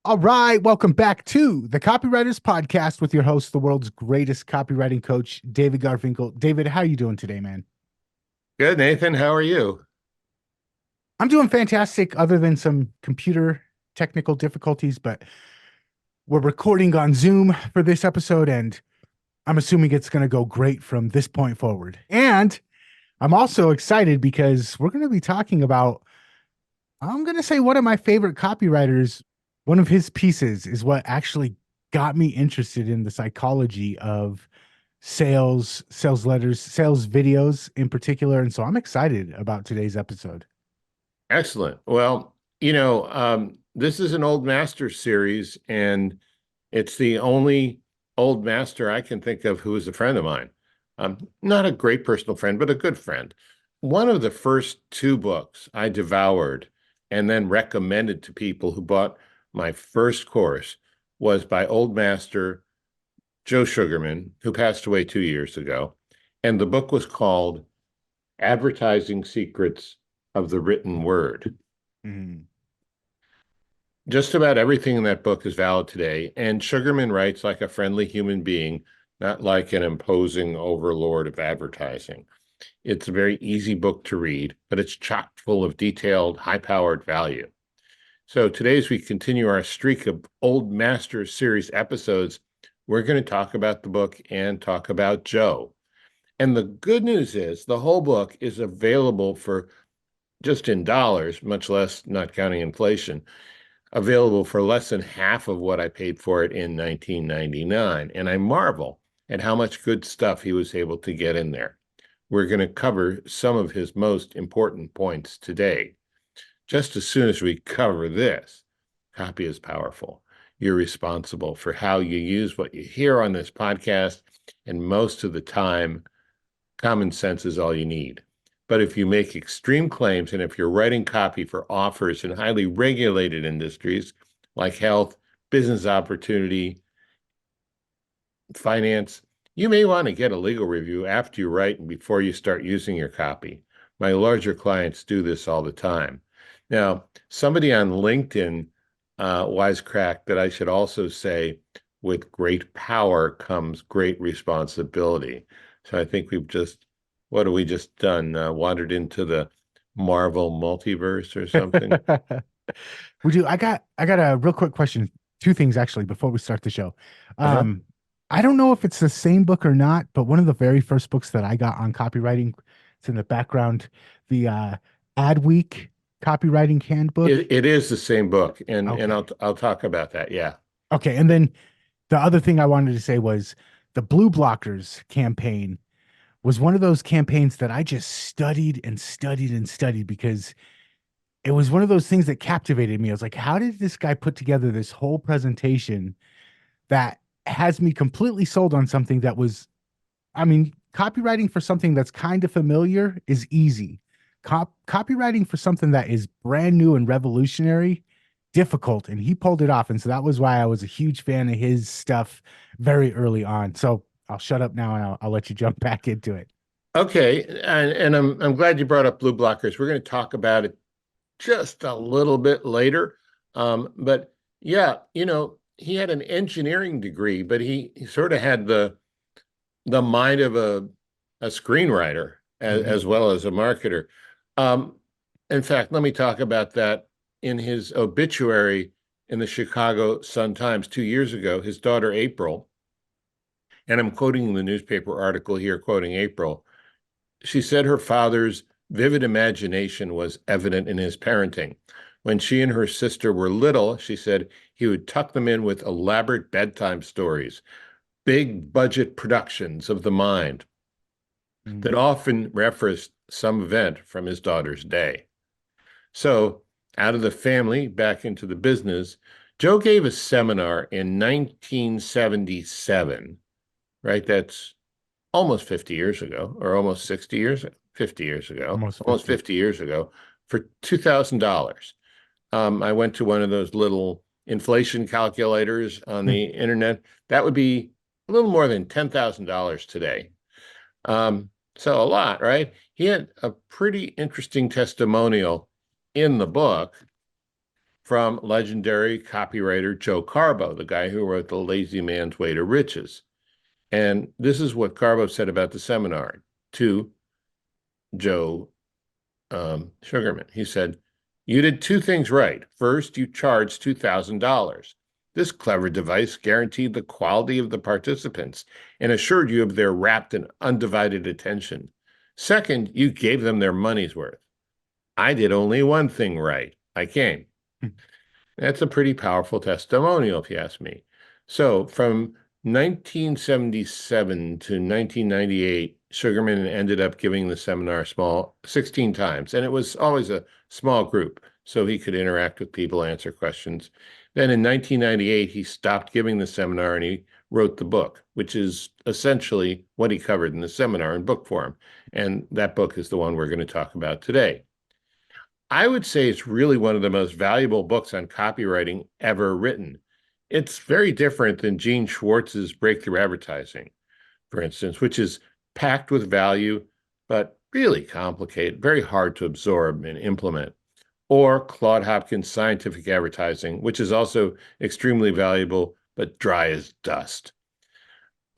All right, welcome back to the Copywriters Podcast with your host, the world's greatest copywriting coach, David Garfinkel. David, how are you doing today, man? Good, Nathan. How are you? I'm doing fantastic, other than some computer technical difficulties, but we're recording on Zoom for this episode, and I'm assuming it's going to go great from this point forward. And I'm also excited because we're going to be talking about, I'm going to say, one of my favorite copywriters. One of his pieces is what actually got me interested in the psychology of sales letters, sales videos in particular. And so I'm excited about today's episode. Excellent. Well, this is an Old Master series, and it's the only Old Master I can think of who is a friend of mine. Not a great personal friend, but a good friend. One of the first two books I devoured and then recommended to people who bought my first course was by Old Master Joe Sugarman, who passed away 2 years ago. And the book was called Advertising Secrets of the Written Word. Mhm. Just about everything in that book is valid today, and Sugarman writes like a friendly human being, not like an imposing overlord of advertising. It's a very easy book to read, but it's chock full of detailed, high-powered value. So today, as we continue our streak of Old Masters series episodes, we're going to talk about the book and talk about Joe. And the good news is the whole book is available for just in dollars, much less not counting inflation, available for less than half of what I paid for it in 1999. And I marvel at how much good stuff he was able to get in there. We're going to cover some of his most important points today. Just as soon as we cover this, copy is powerful. You're responsible for how you use what you hear on this podcast, and most of the time, common sense is all you need. But if you make extreme claims, and if you're writing copy for offers in highly regulated industries like health, business opportunity, finance, you may want to get a legal review after you write and before you start using your copy. My larger clients do this all the time. Now, somebody on LinkedIn wisecracked that I should also say, with great power comes great responsibility. So I think what have we just done? Wandered into the Marvel multiverse or something? We do. I got a real quick question. Two things actually before we start the show. Uh-huh. Um, I don't know if it's the same book or not, but one of the very first books that I got on copywriting, it's in the background, the Adweek copywriting handbook. It is the same book, and Okay. I'll talk about that. Yeah. Okay. And then the other thing I wanted to say was the Blue Blockers campaign was one of those campaigns that I just studied and studied and studied because it was one of those things that captivated me. I was like, how did this guy put together this whole presentation that has me completely sold on something that was, I mean, copywriting for something that's kind of familiar is easy. Copywriting for something that is brand new and revolutionary, difficult. And he pulled it off. And so that was why I was a huge fan of his stuff very early on. So I'll shut up now and I'll let you jump back into it. Okay, and I'm glad you brought up blue blockers. We're going to talk about it just a little bit later. But yeah, he had an engineering degree, but he sort of had the mind of a screenwriter Mhm. as well as a marketer. Um, in fact, let me talk about that. In his obituary in the Chicago Sun-Times 2 years ago, his daughter April, and I'm quoting the newspaper article here, quoting April, she said her father's vivid imagination was evident in his parenting. When she and her sister were little, she said he would tuck them in with elaborate bedtime stories, big budget productions of the mind that Mhm. often referenced some event from his daughter's day. So, out of the family, back into the business, Joe gave a seminar in 1977, right? That's almost 50 years ago, or almost 60 years, 50 years ago, Almost almost 50. 50 years ago, for $2,000. I went to one of those little inflation calculators on the internet. That would be a little more than $10,000 today. So a lot, right? He had a pretty interesting testimonial in the book from legendary copywriter Joe Carbo, the guy who wrote The Lazy Man's Way to Riches. And this is what Carbo said about the seminar to Joe Sugarman. He said, "You did two things right. First, you charged $2,000. This clever device guaranteed the quality of the participants and assured you of their rapt and undivided attention. Second, you gave them their money's worth. I did only one thing right. I came." That's a pretty powerful testimonial, if you ask me. So from 1977 to 1998, Sugarman ended up giving the seminar 16 times, and it was always a small group, so he could interact with people, answer questions. Then in 1998, he stopped giving the seminar and he wrote the book, which is essentially what he covered in the seminar in book form. And that book is the one we're going to talk about today. I would say it's really one of the most valuable books on copywriting ever written. It's very different than Gene Schwartz's Breakthrough Advertising, for instance, which is packed with value, but really complicated, very hard to absorb and implement. Or Claude Hopkins' Scientific Advertising, which is also extremely valuable, but dry as dust.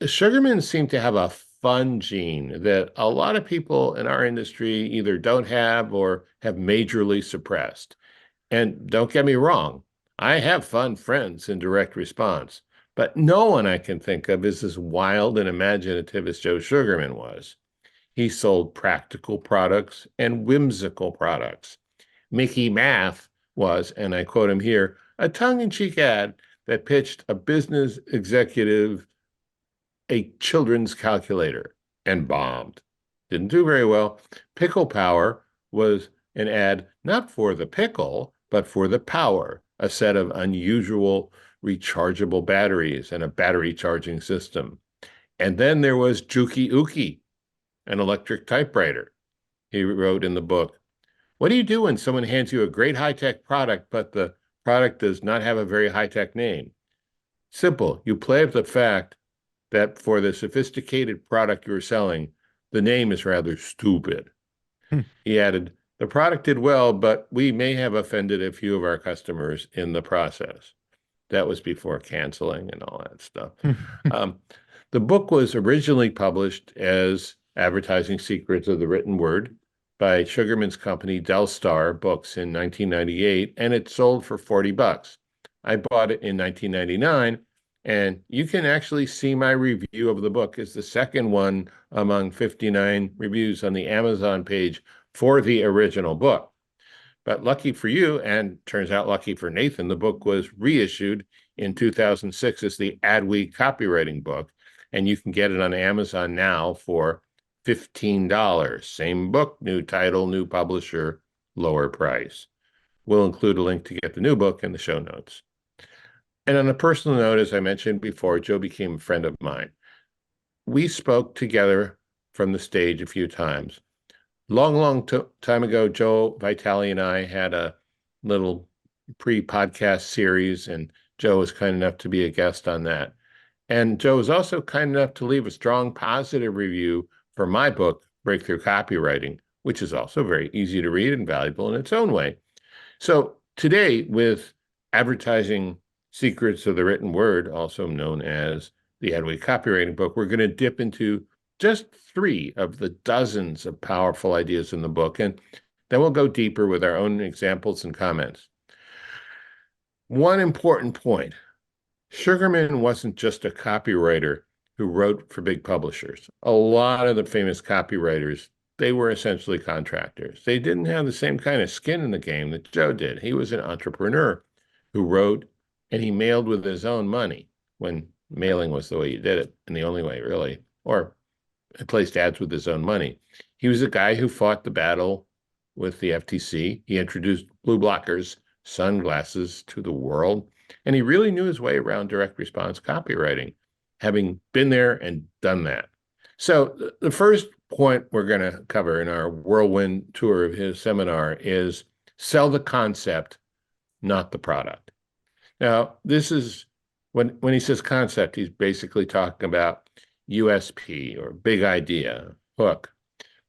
Sugarman seemed to have a fun gene that a lot of people in our industry either don't have or have majorly suppressed. And don't get me wrong, I have fun friends in direct response, but no one I can think of is as wild and imaginative as Joe Sugarman was. He sold practical products and whimsical products. Mickey Math was, and I quote him here, a tongue-in-cheek ad that pitched a business executive a children's calculator and bombed. Didn't do very well. Pickle Power was an ad not for the pickle, but for the power, a set of unusual rechargeable batteries and a battery charging system. And then there was Juki Uki, an electric typewriter. He wrote in the book, "What do you do when someone hands you a great high-tech product, but the product does not have a very high-tech name? Simple. You play up the fact that for the sophisticated product you're selling, the name is rather stupid." He added, "The product did well, but we may have offended a few of our customers in the process." That was before canceling and all that stuff. Um, the book was originally published as Advertising Secrets of the Written Word by Sugarman's company, Del Star Books, in 1998, and it sold for $40. I bought it in 1999. And you can actually see my review of the book. It's the second one among 59 reviews on the Amazon page for the original book. But lucky for you, and turns out lucky for Nathan, the book was reissued in 2006 as the Adweek copywriting book. And you can get it on Amazon now for $15. Same book, new title, new publisher, lower price. We'll include a link to get the new book in the show notes. And on a personal note, as I mentioned before, Joe became a friend of mine. We spoke together from the stage a few times. Long time ago, Joe Vitale and I had a little pre-podcast series, and Joe was kind enough to be a guest on that. And Joe was also kind enough to leave a strong positive review for my book, Breakthrough Copywriting, which is also very easy to read and valuable in its own way. So today, with Advertising Secrets of the Written Word, also known as the Adweek Copywriting book, we're going to dip into just 3 of the dozens of powerful ideas in the book, and then we'll go deeper with our own examples and comments. One important point, Sugarman wasn't just a copywriter who wrote for big publishers. A lot of the famous copywriters, they were essentially contractors. They didn't have the same kind of skin in the game that Joe did. He was an entrepreneur who wrote and he mailed with his own money when mailing was the way you did it, and the only way, really, or placed ads with his own money. He was a guy who fought the battle with the FTC. He introduced blue blockers, sunglasses to the world, and he really knew his way around direct response copywriting, having been there and done that. So the first point we're going to cover in our whirlwind tour of his seminar is sell the concept, not the product. Now, this is when he says concept, he's basically talking about USP or big idea, hook.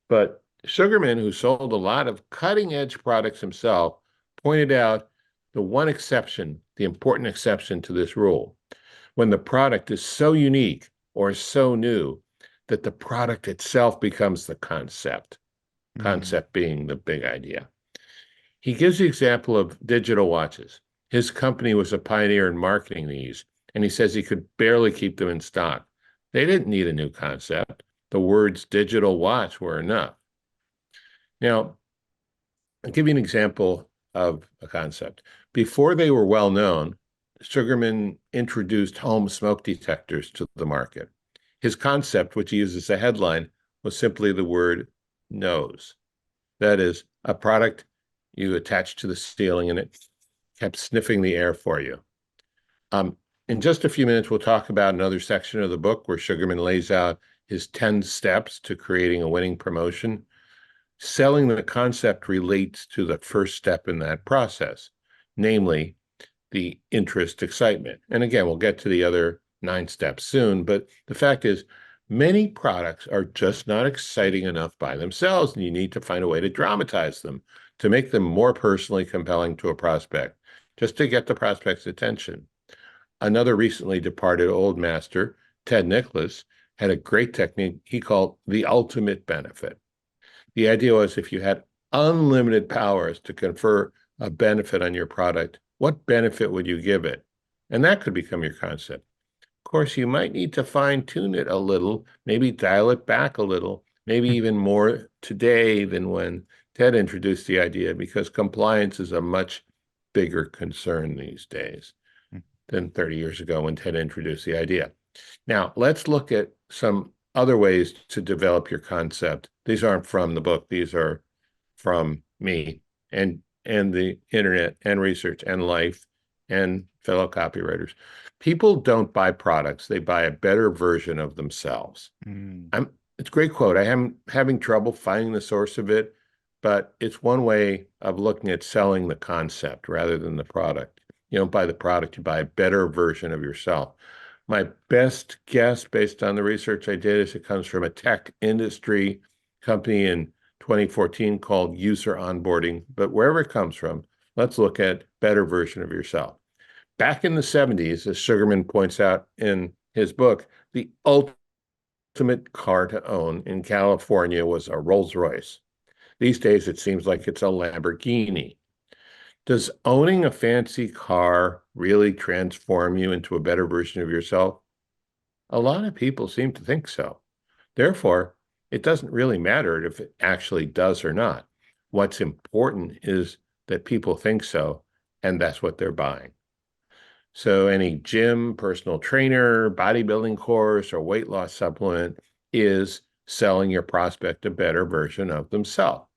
But Sugarman, who sold a lot of cutting edge products himself, pointed out the one exception, the important exception to this rule, when the product is so unique or so new that the product itself becomes the concept, Mm. concept being the big idea. He gives the example of digital watches. His company was a pioneer in marketing these, and he says he could barely keep them in stock. They didn't need a new concept. The words digital watch were enough. Now, I'll give you an example of a concept. Before they were well known, Sugarman introduced home smoke detectors to the market. His concept, which he uses as a headline, was simply the word nose. That is, a product you attach to the ceiling and it kept sniffing the air for you. In just a few minutes, we'll talk about another section of the book where Sugarman lays out his 10 steps to creating a winning promotion. Selling the concept relates to the first step in that process, namely the interest excitement. And again, we'll get to the other 9 steps soon, but the fact is, many products are just not exciting enough by themselves, and you need to find a way to dramatize them, to make them more personally compelling to a prospect, just to get the prospect's attention. Another recently departed old master, Ted Nicholas, had a great technique he called the ultimate benefit. The idea was if you had unlimited powers to confer a benefit on your product, what benefit would you give it? And that could become your concept. Of course, you might need to fine tune it a little, maybe dial it back a little, maybe even more today than when Ted introduced the idea, because compliance is a much bigger concern these days than 30 years ago when Ted introduced the idea. Now, let's look at some other ways to develop your concept. These aren't from the book. These are from me and the internet and research and life and fellow copywriters. People don't buy products. They buy a better version of themselves. Mm. It's a great quote. I am having trouble finding the source of it, but it's one way of looking at selling the concept rather than the product. You don't buy the product, you buy a better version of yourself. My best guess, based on the research I did, is it comes from a tech industry company in 2014 called User Onboarding. But wherever it comes from, let's look at better version of yourself. Back in the 70s, as Sugarman points out in his book, the ultimate car to own in California was a Rolls Royce. These days, it seems like it's a Lamborghini. Does owning a fancy car really transform you into a better version of yourself? A lot of people seem to think so. Therefore, it doesn't really matter if it actually does or not. What's important is that people think so, and that's what they're buying. So any gym, personal trainer, bodybuilding course, or weight loss supplement is selling your prospect a better version of themselves.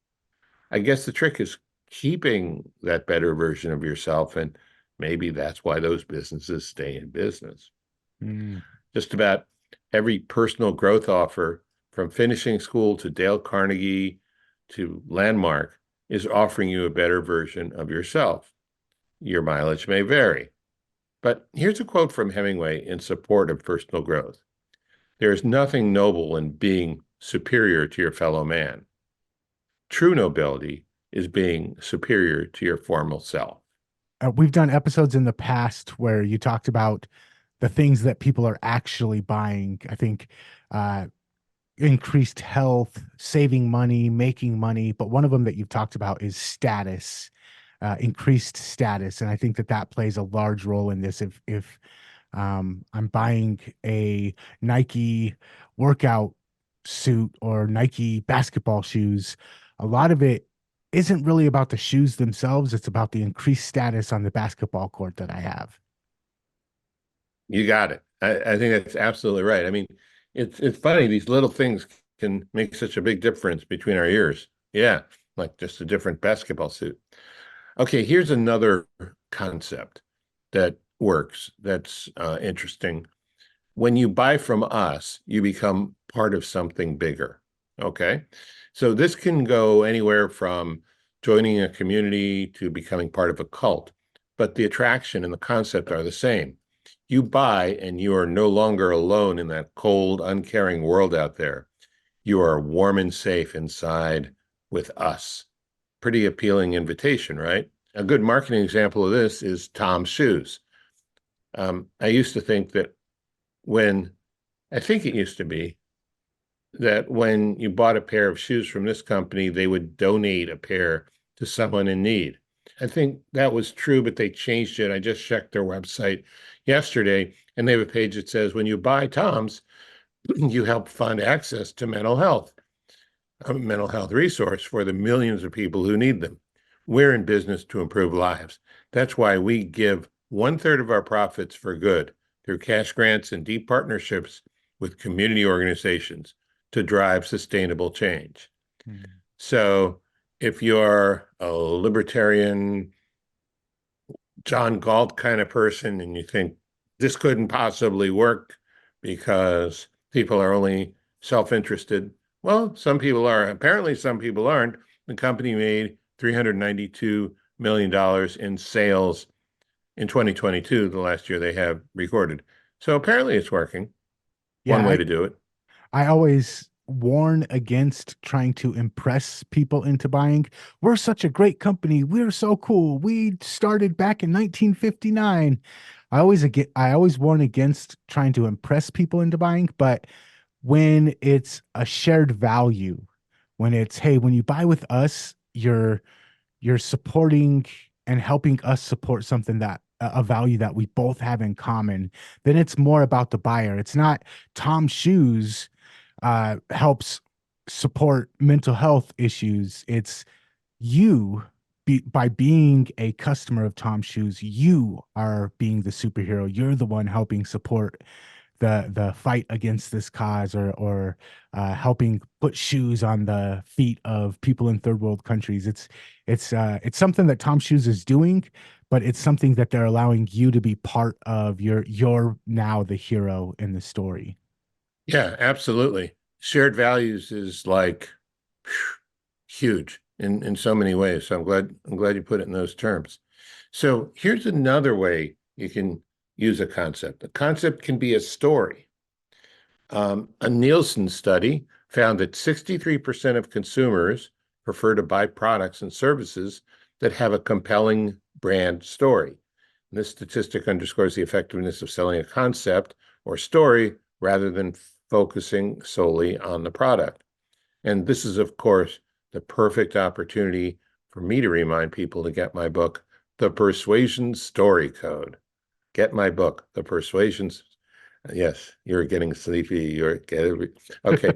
I guess the trick is keeping that better version of yourself, and maybe that's why those businesses stay in business. Mm. Just about every personal growth offer, from finishing school to Dale Carnegie to Landmark, is offering you a better version of yourself. Your mileage may vary. But here's a quote from Hemingway in support of personal growth. There is nothing noble in being superior to your fellow man. True nobility is being superior to your formal self. We've done episodes in the past where you talked about the things that people are actually buying. I think uh, increased health, saving money, making money. But one of them that you've talked about is status, increased status. And I think that that plays a large role in this. If I'm buying a Nike workout suit or Nike basketball shoes, a lot of it isn't really about the shoes themselves. It's about the increased status on the basketball court that I have. You got it. I think that's absolutely right. I mean, it's funny, these little things can make such a big difference between our ears. Yeah, like just a different basketball suit. Okay, here's another concept that works that's interesting. When you buy from us, you become part of something bigger. Okay. So this can go anywhere from joining a community to becoming part of a cult, but the attraction and the concept are the same. You buy and you are no longer alone in that cold, uncaring world out there. You are warm and safe inside with us. Pretty appealing invitation, right? A good marketing example of this is Tom's Shoes. I used to think that when, I think it used to be that when you bought a pair of shoes from this company, they would donate a pair to someone in need. I think that was true, but they changed it. I just checked their website yesterday, and they have a page that says, when you buy Tom's, you help fund access to mental health, a mental health resource for the millions of people who need them. We're in business to improve lives. That's why we give 1/3 of our profits for good through cash grants and deep partnerships with community organizations to drive sustainable change. Mm. So if you're a libertarian, John Galt kind of person, and you think this couldn't possibly work because people are only self-interested, well, some people are. Apparently, some people aren't. The company made $392 million in sales in 2022, the last year they have recorded. So apparently it's working. One Yeah, way to do it. I always warn against trying to impress people into buying. We're such a great company. We're so cool. We started back in 1959. I always warn against trying to impress people into buying, but when it's a shared value, when it's, hey, when you buy with us, you're supporting and helping us support something that a value that we both have in common, then it's more about the buyer. It's not Tom Shoes helps support mental health issues. It's you by being a customer of Tom Shoes, you are being the superhero. You're the one helping support the fight against this cause, or helping put shoes on the feet of people in third world countries. It's something that Tom Shoes is doing, but it's something that they're allowing you to be part of. You're now the hero in the story. Yeah, absolutely. Shared values is like huge in so many ways. So I'm glad you put it in those terms. So here's another way you can use a concept. A concept can be a story. A Nielsen study found that 63% of consumers prefer to buy products and services that have a compelling brand story. And this statistic underscores the effectiveness of selling a concept or story rather than focusing solely on the product. And this is, of course, the perfect opportunity for me to remind people to get my book, The Persuasion Story Code. Get my book, The Persuasions. Yes, you're getting sleepy. You're getting okay.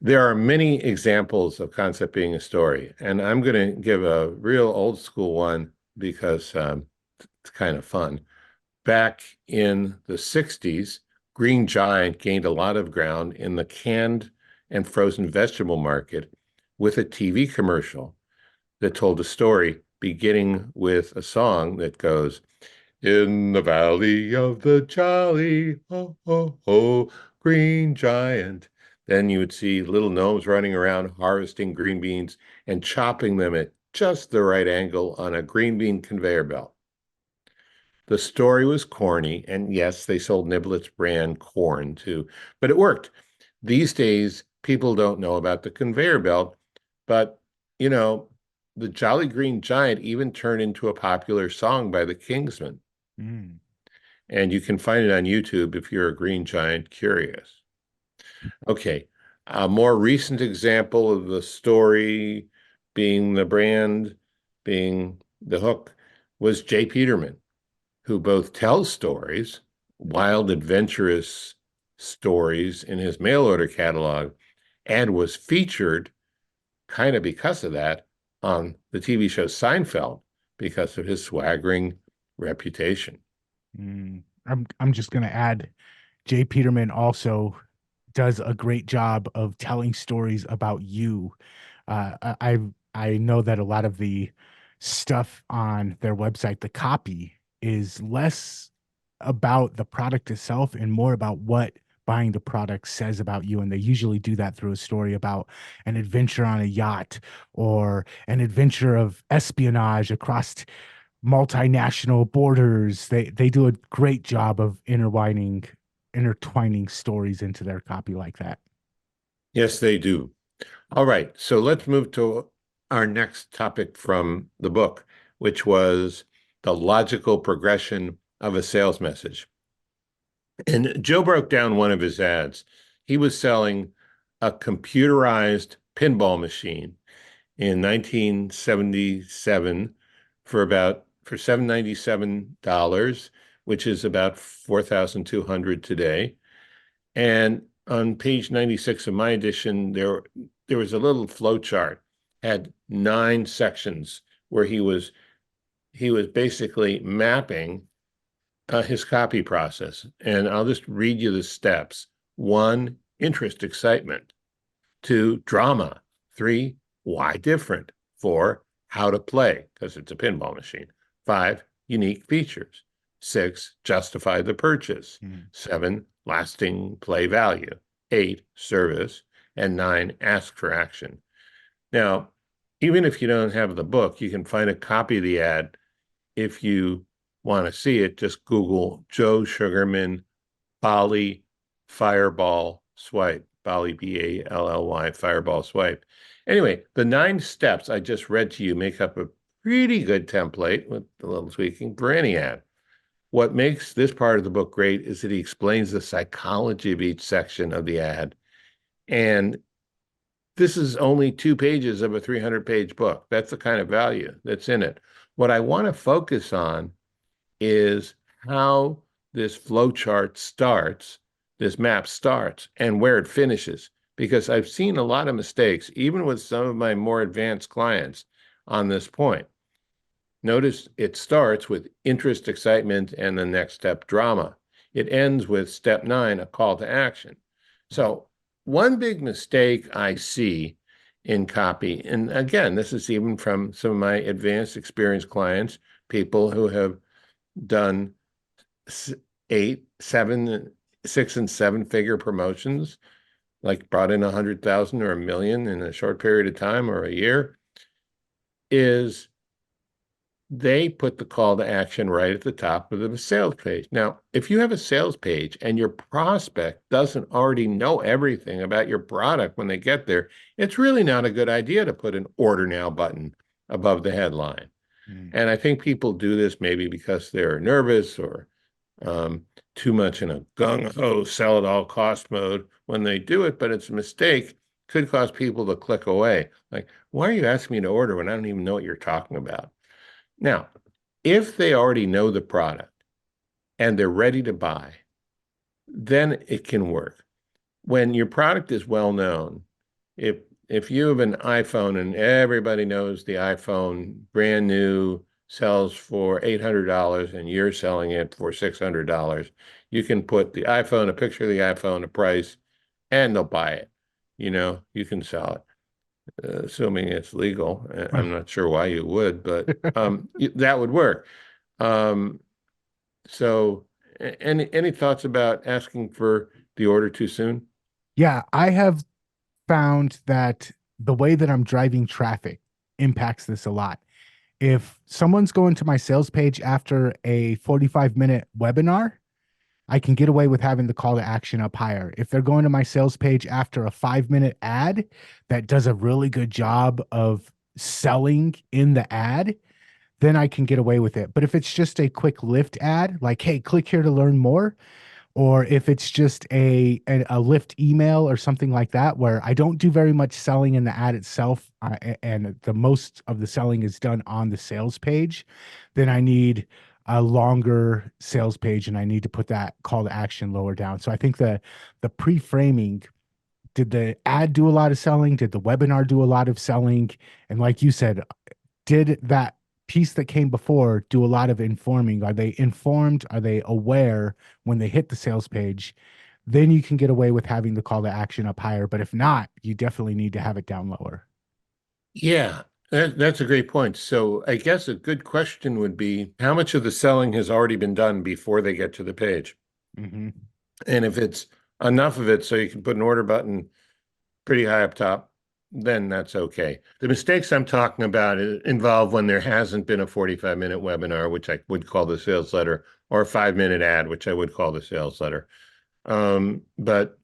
There are many examples of concept being a story, and I'm going to give a real old school one because it's kind of fun. Back in the 60s, Green Giant gained a lot of ground in the canned and frozen vegetable market with a TV commercial that told a story beginning with a song that goes, in the valley of the jolly, ho, ho, ho, green giant. Then you would see little gnomes running around harvesting green beans and chopping them at just the right angle on a green bean conveyor belt. The story was corny, and yes, they sold Niblet's brand corn too, but it worked. These days, people don't know about the conveyor belt, but you know, the Jolly Green Giant even turned into a popular song by the Kingsmen. Mm. And you can find it on YouTube if you're a Green Giant curious. Okay, a more recent example of the story being the brand, being the hook, was Jay Peterman, who both tells stories, wild, adventurous stories in his mail order catalog, and was featured kind of because of that on the TV show Seinfeld because of his swaggering reputation. Mm. I'm just gonna add, Jay Peterman also does a great job of telling stories about you. I know that a lot of the stuff on their website, the copy, is less about the product itself and more about what buying the product says about you. And they usually do that through a story about an adventure on a yacht or an adventure of espionage across multinational borders. They do a great job of intertwining stories into their copy like that. Yes, they do. All right, so let's move to our next topic from the book, which was the logical progression of a sales message. And Joe broke down one of his ads. He was selling a computerized pinball machine in 1977 for $797, which is about 4,200 today. And on page 96 of my edition, there was a little flow chart, had 9 sections where he was basically mapping his copy process. And I'll just read you the steps. 1, interest, excitement. 2, drama. 3, why different? 4, how to play, because it's a pinball machine. 5, unique features. 6, justify the purchase. 7, lasting play value. 8, service. And 9, ask for action. Now, even if you don't have the book, you can find a copy of the ad. If you want to see it, just Google Joe Sugarman Bali Fireball Swipe. Bali, Bally, Fireball Swipe. Anyway, the 9 steps I just read to you make up a pretty good template with a little tweaking for any ad. What makes this part of the book great is that he explains the psychology of each section of the ad. And this is only 2 pages of a 300-page book. That's the kind of value that's in it. What I want to focus on is how this flow chart starts, this map starts, and where it finishes. Because I've seen a lot of mistakes, even with some of my more advanced clients on this point. Notice it starts with interest, excitement, and the next step, drama. It ends with step 9, a call to action. So one big mistake I see in copy, and again, this is even from some of my advanced experienced clients, people who have done 8, 7, 6, and 7-figure promotions, like brought in 100,000 or $1 million in a short period of time or a year, is they put the call to action right at the top of the sales page. Now, if you have a sales page and your prospect doesn't already know everything about your product when they get there, it's really not a good idea to put an order now button above the headline. And I think people do this maybe because they're nervous or too much in a gung-ho, sell at all cost mode when they do it, but it's a mistake. Could cause people to click away. Like, why are you asking me to order when I don't even know what you're talking about? Now, if they already know the product and they're ready to buy, then it can work. When your product is well known, if you have an iPhone and everybody knows the iPhone, brand new, sells for $800 and you're selling it for $600, you can put the iPhone, a picture of the iPhone, a price, and they'll buy it. You can sell it, assuming it's legal. I'm not sure why you would, but that would work. So any thoughts about asking for the order too soon? Yeah, I have found that the way that I'm driving traffic impacts this a lot. If someone's going to my sales page after a 45-minute webinar, I can get away with having the call to action up higher. If they're going to my sales page after a 5-minute ad that does a really good job of selling in the ad, then I can get away with it. But if it's just a quick lift ad, like, hey, click here to learn more, or if it's just a lift email or something like that, where I don't do very much selling in the ad itself, and the most of the selling is done on the sales page, then I need a longer sales page and I need to put that call to action lower down. So I think the pre-framing, did the ad do a lot of selling? Did the webinar do a lot of selling? And like you said, did that piece that came before do a lot of informing? Are they informed? Are they aware when they hit the sales page? Then you can get away with having the call to action up higher. But if not, you definitely need to have it down lower. Yeah, that's a great point. So I guess a good question would be, how much of the selling has already been done before they get to the page? Mm-hmm. And if it's enough of it so you can put an order button pretty high up top, then that's okay. The mistakes I'm talking about involve when there hasn't been a 45-minute webinar, which I would call the sales letter, or a 5-minute ad, which I would call the sales letter. But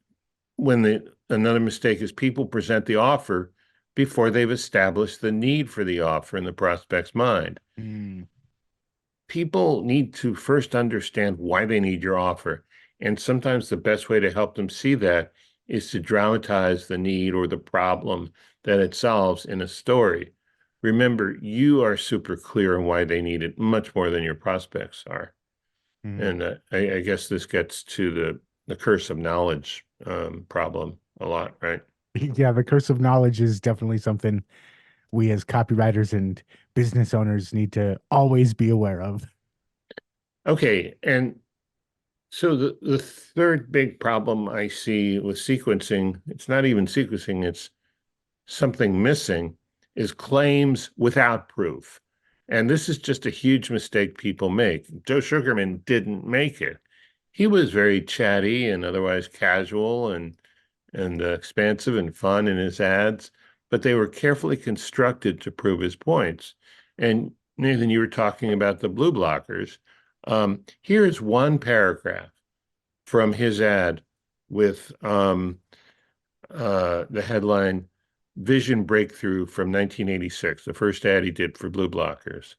another mistake is people present the offer before they've established the need for the offer in the prospect's mind. Mm, People need to first understand why they need your offer. And sometimes the best way to help them see that is to dramatize the need or the problem that it solves in a story. Remember, you are super clear on why they need it much more than your prospects are. mm. And I guess this gets to the curse of knowledge problem a lot, right? Yeah, the curse of knowledge is definitely something we as copywriters and business owners need to always be aware of. Okay, and so the third big problem I see with sequencing, it's not even sequencing, it's something missing, is claims without proof. And this is just a huge mistake people make. Joe Sugarman didn't make it. He was very chatty and otherwise casual and expansive and fun in his ads, but they were carefully constructed to prove his points. And Nathan, you were talking about the blue blockers. Here is one paragraph from his ad with the headline Vision Breakthrough from 1986, the first ad he did for blue blockers.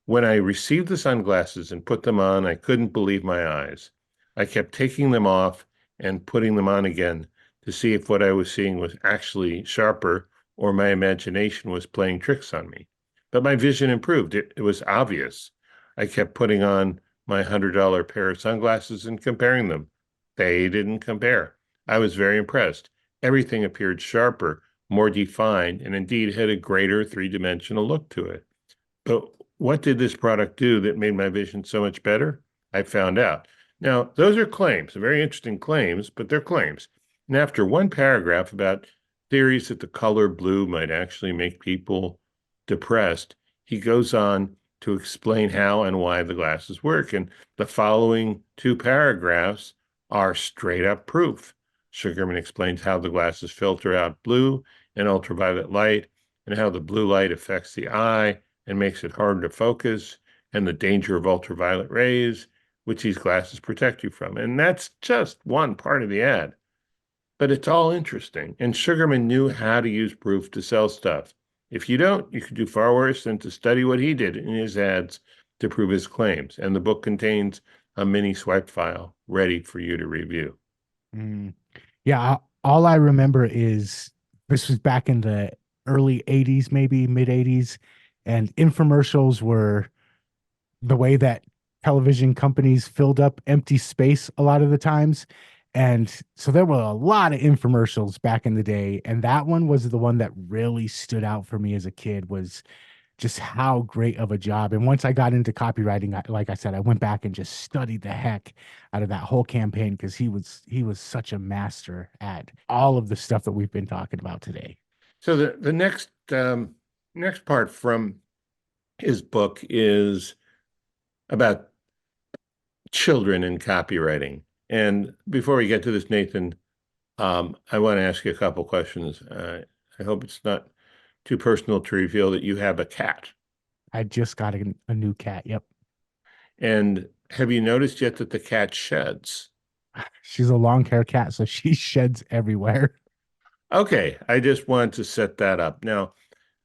When I received the sunglasses and put them on, I couldn't believe my eyes. I kept taking them off and putting them on again to see if what I was seeing was actually sharper or my imagination was playing tricks on me. But my vision improved. It was obvious. I kept putting on my $100 pair of sunglasses and comparing them. They didn't compare. I was very impressed. Everything appeared sharper, more defined, and indeed had a greater three-dimensional look to it. But what did this product do that made my vision so much better? I found out. Now, those are claims, very interesting claims, but they're claims. And after one paragraph about theories that the color blue might actually make people depressed, he goes on to explain how and why the glasses work. And the following two paragraphs are straight up proof. Sugarman explains how the glasses filter out blue and ultraviolet light and how the blue light affects the eye and makes it harder to focus, and the danger of ultraviolet rays, which these glasses protect you from. And that's just one part of the ad, but it's all interesting. And Sugarman knew how to use proof to sell stuff. If you don't, you could do far worse than to study what he did in his ads to prove his claims. And the book contains a mini swipe file ready for you to review. Mm. Yeah, all I remember is this was back in the early 80s, maybe mid 80s, and infomercials were the way that television companies filled up empty space a lot of the times. And so there were a lot of infomercials back in the day, and that one was the one that really stood out for me as a kid was just how great of a job. And once I got into copywriting, like I said, I went back and just studied the heck out of that whole campaign because he was such a master at all of the stuff that we've been talking about today. So the next part from his book is about children in copywriting. And before we get to this, Nathan, I want to ask you a couple questions. I hope it's not too personal to reveal that you have a cat. I just got a new cat. Yep. And have you noticed yet that the cat sheds? She's a long hair cat, so she sheds everywhere. Okay, I just wanted to set that up. Now,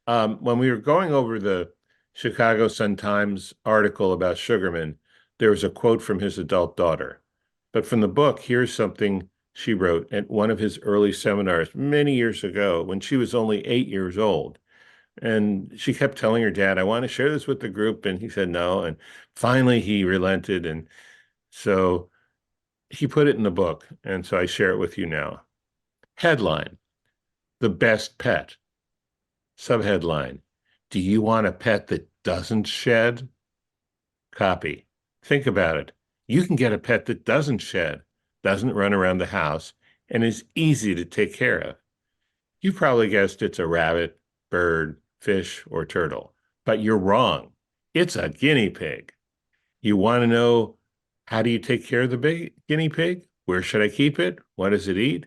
when we were going over the Chicago Sun-Times article about Sugarman, there was a quote from his adult daughter. But from the book, here's something she wrote at one of his early seminars many years ago when she was only 8 years old. And she kept telling her dad, I want to share this with the group. And he said no. And finally, he relented. And so he put it in the book. And so I share it with you now. Headline: The best pet. Subheadline: Do you want a pet that doesn't shed? Copy: Think about it. You can get a pet that doesn't shed, doesn't run around the house, and is easy to take care of. You probably guessed it's a rabbit, bird, fish, or turtle, but you're wrong. It's a guinea pig. You want to know, how do you take care of the big guinea pig? Where should I keep it? What does it eat?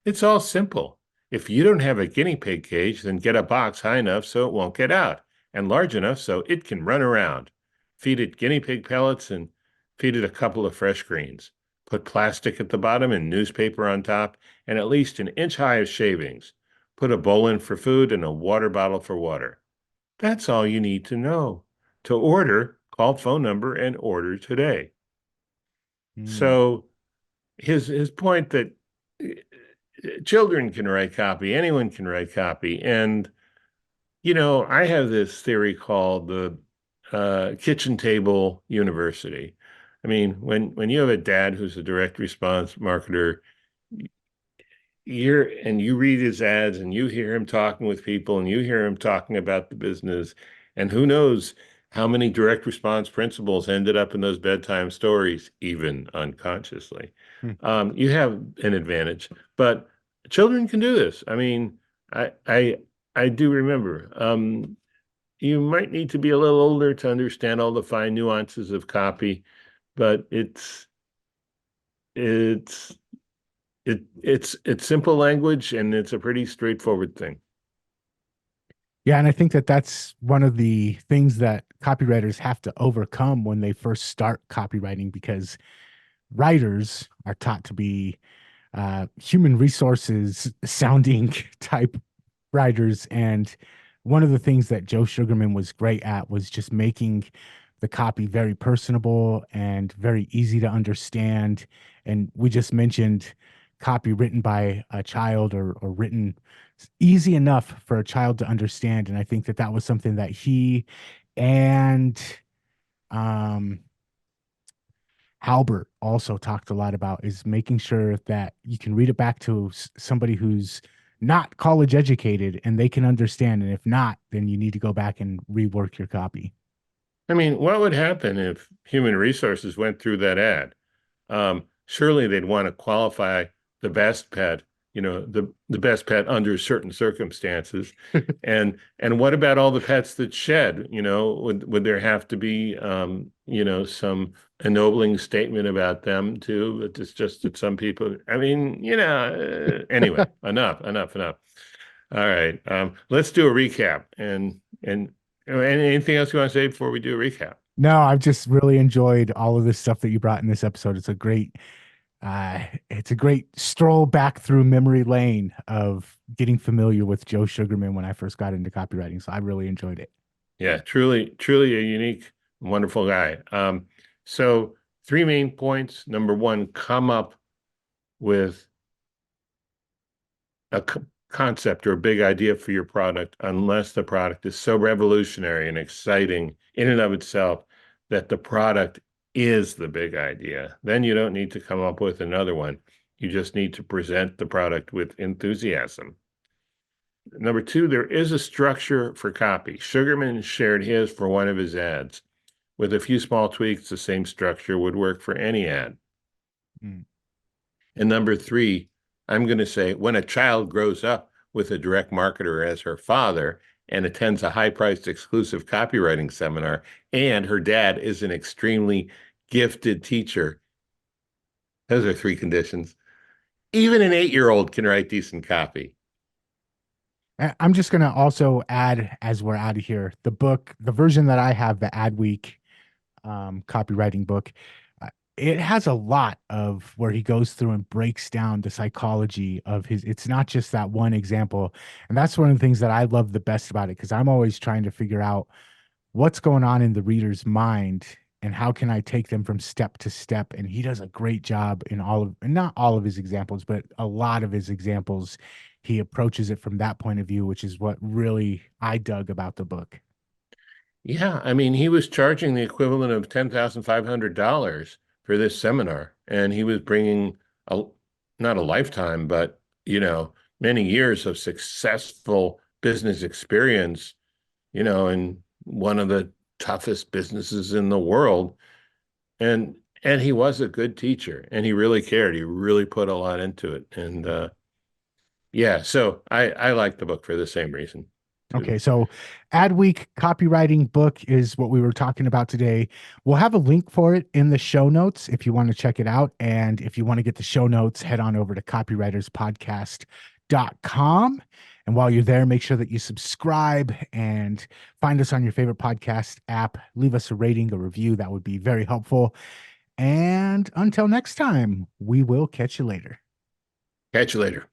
It's all simple. If you don't have a guinea pig cage, then get a box high enough so it won't get out, and large enough so it can run around. Feed it guinea pig pellets and feed it a couple of fresh greens. Put plastic at the bottom and newspaper on top, and at least an inch high of shavings. Put a bowl in for food and a water bottle for water. That's all you need to know. To order, call phone number and order today. Mm. So his point that children can write copy, anyone can write copy. And, I have this theory called the kitchen table university. I mean, when you have a dad who's a direct response marketer, you read his ads and you hear him talking with people and you hear him talking about the business, and who knows how many direct response principles ended up in those bedtime stories, even unconsciously. Hmm. You have an advantage, but children can do this. I mean, I do remember. You might need to be a little older to understand all the fine nuances of copy, but it's it's simple language and it's a pretty straightforward thing. Yeah, and I think that that's one of the things that copywriters have to overcome when they first start copywriting, because writers are taught to be human resources sounding type writers. And one of the things that Joe Sugarman was great at was just making the copy very personable and very easy to understand. And we just mentioned copy written by a child, or written easy enough for a child to understand. And I think that that was something that he and um, Halbert also talked a lot about, is making sure that you can read it back to somebody who's not college educated and they can understand. And if not, then you need to go back and rework your copy. I mean, what would happen if human resources went through that ad? Surely they'd want to qualify the best pet, the best pet under certain circumstances. And what about all the pets that shed? Would there have to be some ennobling statement about them too? But it's just that some people, I mean, anyway, enough. All right. Let's do a recap. And anything else you want to say before we do a recap? No, I've just really enjoyed all of this stuff that you brought in this episode. It's a great stroll back through memory lane of getting familiar with Joe Sugarman when I first got into copywriting. So I really enjoyed it. Yeah, truly a unique, wonderful guy. So three main points. Number one, come up with a concept or a big idea for your product, unless the product is so revolutionary and exciting in and of itself that the product is the big idea. Then you don't need to come up with another one. You just need to present the product with enthusiasm. Number two, there is a structure for copy. Sugarman shared his for one of his ads. With a few small tweaks, the same structure would work for any ad. Mm. And number three, I'm going to say, when a child grows up with a direct marketer as her father and attends a high-priced exclusive copywriting seminar, and her dad is an extremely gifted teacher, those are three conditions. Even an 8-year-old can write decent copy. I'm just going to also add, as we're out of here, the version that I have, the Adweek copywriting book. It has a lot of where he goes through and breaks down the psychology of his. It's not just that one example. And that's one of the things that I love the best about it, because I'm always trying to figure out what's going on in the reader's mind and how can I take them from step to step. And he does a great job in and not all of his examples, but a lot of his examples. He approaches it from that point of view, which is what really I dug about the book. Yeah, I mean, he was charging the equivalent of $10,500 for this seminar, and he was bringing a not a lifetime, but many years of successful business experience, in one of the toughest businesses in the world, and he was a good teacher, and he really cared. He really put a lot into it, and yeah, so I like the book for the same reason too. Okay, so Adweek copywriting book is what we were talking about today. We'll have a link for it in the show notes if you want to check it out. And if you want to get the show notes, head on over to copywriterspodcast.com. And while you're there, make sure that you subscribe and find us on your favorite podcast app. Leave us a rating, a review. That would be very helpful. And until next time, we will catch you later. Catch you later.